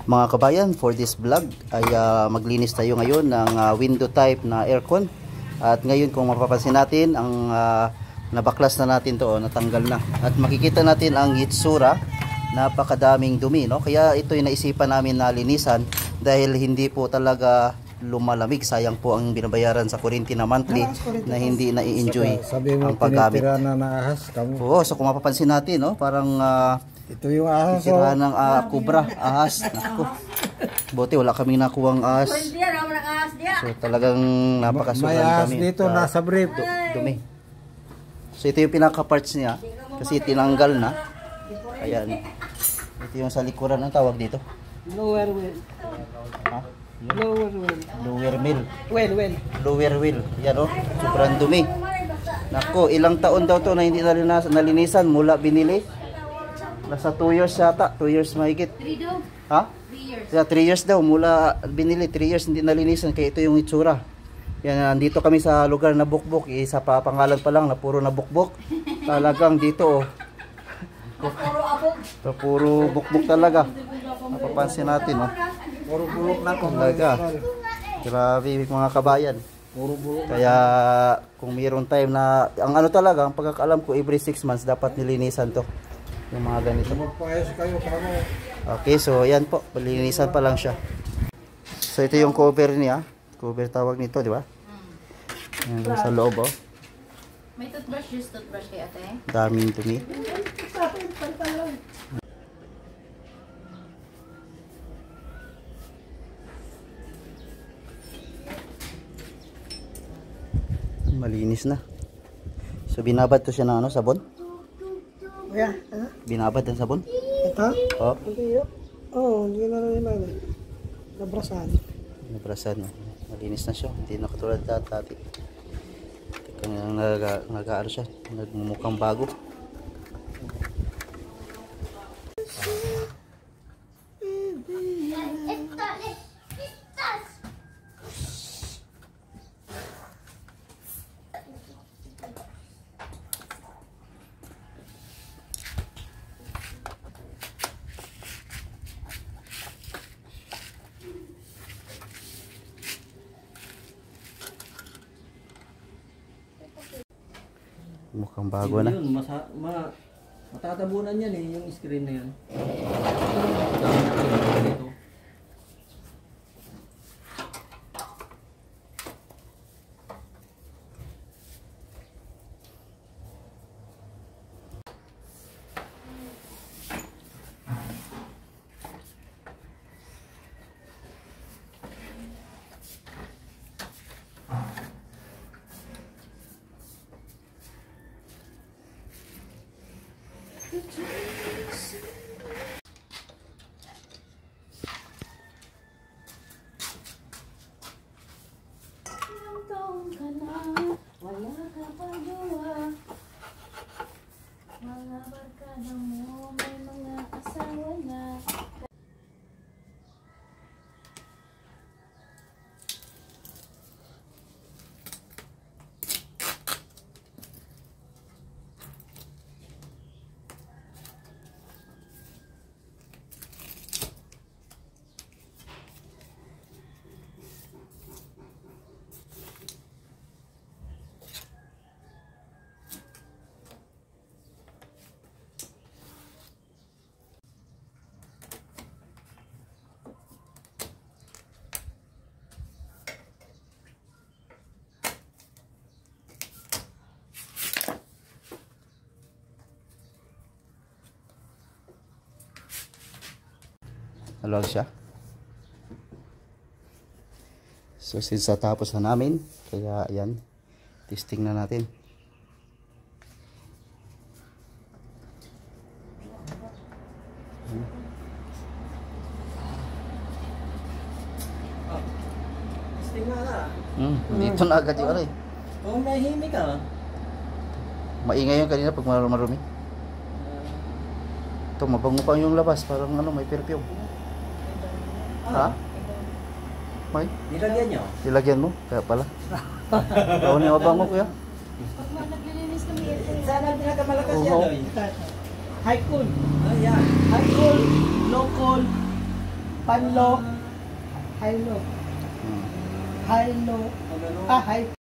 Mga kabayan, for this vlog ay maglinis tayo ngayon ng window type na aircon. At ngayon kung mapapansin natin, ang nabaklas na natin to, natanggal na. At makikita natin ang itsura, napakadaming dumi, no? Kaya ito yung naisipan namin na linisan dahil hindi po talaga lumalamig. Sayang po ang binabayaran sa kuryente na monthly na hindi na-i-enjoy ang paggamit. Na ahas, Oo, so kung mapapansin natin, no, parang ito yung ahas, titira ng kubra, ahas. Naku. Buti wala kaming nakuwang ahas. So talagang napakasuhan may ahas kami. dito, nasa brief. Dumi. So ito yung pinaka-parts niya kasi tinanggal na. Ayan. Ito yung sa likuran, ang tawag dito. Lower wheel. Ha? Lower wheel. Lower wheel. Well. Lower wheel. Yan oh, sobrang dumi. Nako, ilang taon daw to na hindi nalinisan mula binili. Nasa 2 years yata, 2 years mahigit. 3 daw. Ha? 3 years. Kaya 3 years daw mula binili, 3 years hindi nalinisan, kaya ito yung itsura. Yan, nandito kami sa lugar na Bukbok, isa pa pangalan pa lang na puro na Bukbok. Talagang dito oh. Puro Bukbok talaga. Napapansin natin oh. Puro bulok na Talaga. Grabe mga kabayan. Puro bulok. Kaya kung mayroon time na, ang ano talaga, ang pagkakaalam ko every 6 months dapat nilinisan to. Yung mga ganito. Magpaayos kayo para mo. Okay, so yan po, palinisan pa lang siya. So ito yung cover niya. Cover tawag nito, di ba? Yan sa loob oh. May toothbrush, just toothbrush kay ate. Daming dumi. Malinis na. So binabad to siya ng ano, sabon? Yeah. Binabad ng sabon? Ito? Oh. Hindi yun. Oo, hindi na naman. Nabrasan. Nabrasan. Malinis na siya. Hindi na katulad dati. Kanyang nag-aano siya. Nagmumukhang bago. Mukhang bago na. Yun, matatabunan yan eh, yung screen na yun. Wala ka pa gawa. Mga barkada mo, may mga asawa na. Maluwag siya. So since tapos na namin, kaya ayan, testing na natin. Testing na na. Dito na agad yung ano eh. Kung nahihimik ka. Maingay yung kanina pag marumi. Ito, mabango pa yung labas. Parang ano, may perfume. Ha? May? Nilagyan nyo? Nilagyan mo? Kaya pala. Bawal yung mabango kuya. Pag naglilinis kami ito. Sana pinakamalakas yan Oo. doy. High cool. Ayan. High cool. Low cool. Panlo. High low. Hmm. High low. Ah, high